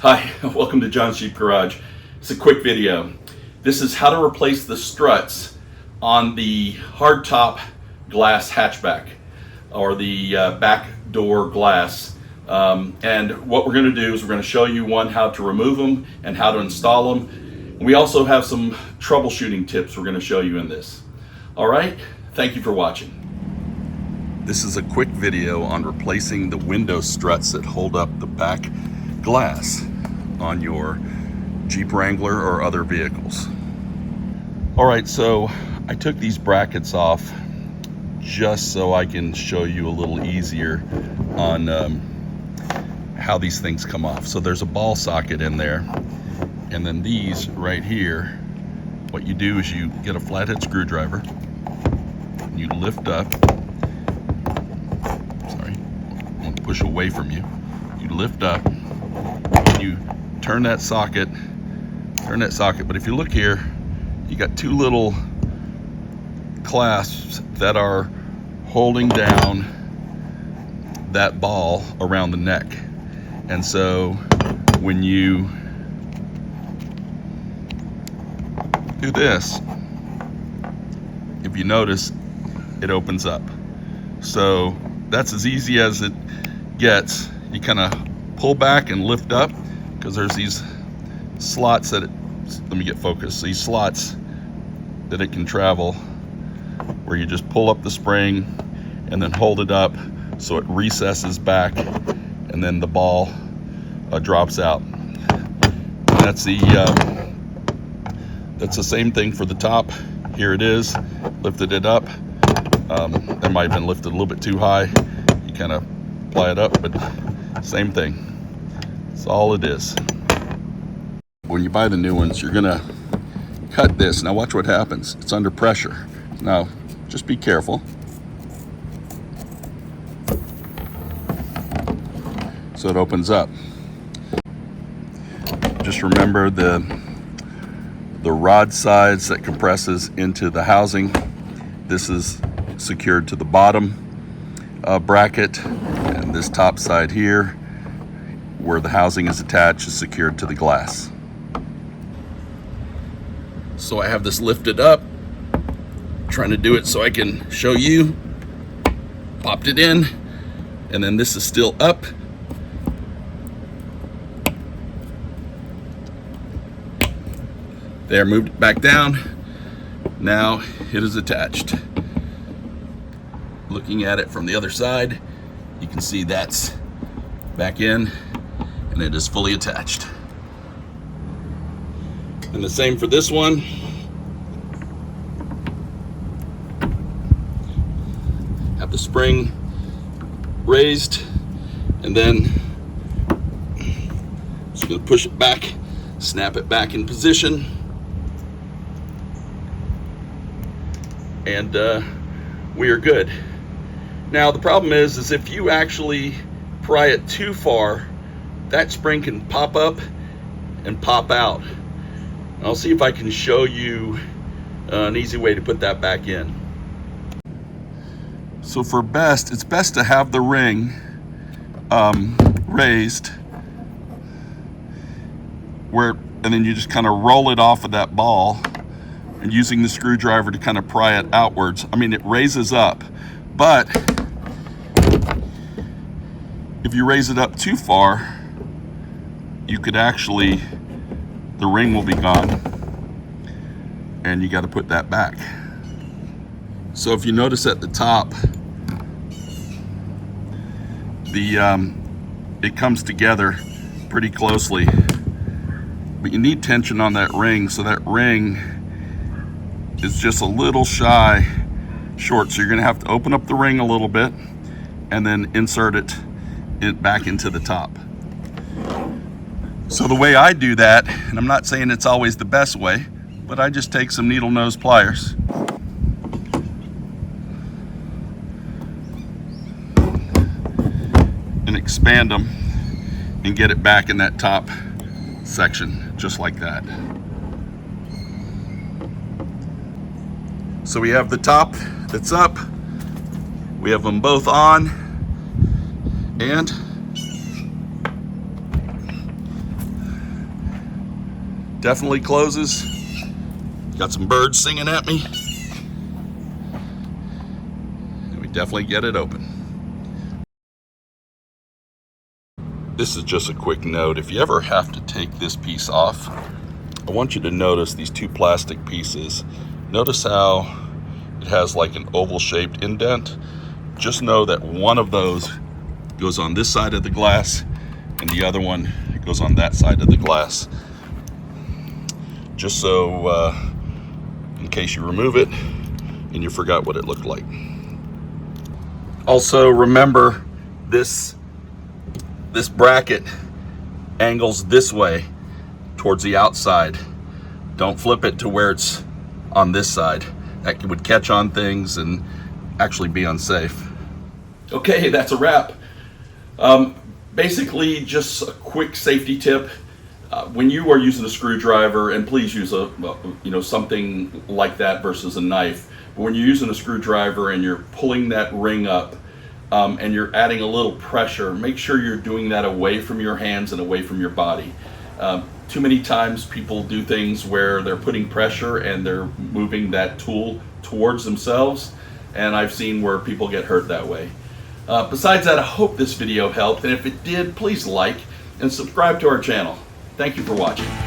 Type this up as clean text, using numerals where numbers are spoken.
Hi, welcome to John's Jeep Garage. It's a quick video. This is how to replace the struts on the hardtop glass hatchback or the back door glass. And what we're going to do is we're going to show you how to remove them and how to install them. We also have some troubleshooting tips we're going to show you in this. All right, thank you for watching. This is a quick video on replacing the window struts that hold up the back glass on your Jeep Wrangler or other vehicles. All right, so I took these brackets off just so I can show you a little easier on how these things come off. So there's a ball socket in there, and then these right here, what you do is you get a flathead screwdriver, you lift up, sorry, I want to push away from you, you lift up, you turn that socket, but if you look here, you got two little clasps that are holding down that ball around the neck. And so when you do this, if you notice, it opens up. So that's as easy as it gets. You kind of pull back and lift up, because there's these slots that let me get focused, these slots that it can travel, where you just pull up the spring and then hold it up so it recesses back, and then the ball drops out. And that's the same thing for the top. Here it is, lifted it up. That might have been lifted a little bit too high. You kind of ply it up, but same thing. That's all it is. When you buy the new ones, you're gonna cut this. Now watch what happens. It's under pressure. Now just be careful. So it opens up. Just remember the rod sides that compresses into the housing. This is secured to the bottom bracket, and this top side here, where the housing is attached, is secured to the glass. So I have this lifted up, trying to do it so I can show you. Popped it in, and then this is still up. There, moved it back down. Now it is attached. Looking at it from the other side, you can see that's back in, and it is fully attached. And the same for this one. Have the spring raised, and then just going to push it back, snap it back in position, and we are good. Now the problem is if you actually pry it too far, that spring can pop up and pop out. I'll see if I can show you an easy way to put that back in. So it's best to have the ring raised, and then you just kind of roll it off of that ball, and using the screwdriver to kind of pry it outwards. I mean, it raises up, but if you raise it up too far, you could actually, the ring will be gone, and you got to put that back. So if you notice at the top, it comes together pretty closely, but you need tension on that ring, so that ring is just a little short. So you're going to have to open up the ring a little bit and then insert it back into the top. So the way I do that, and I'm not saying it's always the best way, but I just take some needle nose pliers and expand them and get it back in that top section, just like that. So we have the top that's up, we have them both on, and definitely closes. Got some birds singing at me. And we definitely get it open. This is just a quick note. If you ever have to take this piece off, I want you to notice these two plastic pieces. Notice how it has like an oval shaped indent. Just know that one of those goes on this side of the glass and the other one goes on that side of the glass. Just so in case you remove it and you forgot what it looked like. Also remember, this bracket angles this way towards the outside. Don't flip it to where it's on this side. That would catch on things and actually be unsafe. Okay, that's a wrap. Basically, just a quick safety tip. When you are using a screwdriver, and please use something like that versus a knife. But when you're using a screwdriver and you're pulling that ring up, and you're adding a little pressure, make sure you're doing that away from your hands and away from your body. Too many times people do things where they're putting pressure and they're moving that tool towards themselves, and I've seen where people get hurt that way. Besides that, I hope this video helped, and if it did, please like and subscribe to our channel. Thank you for watching.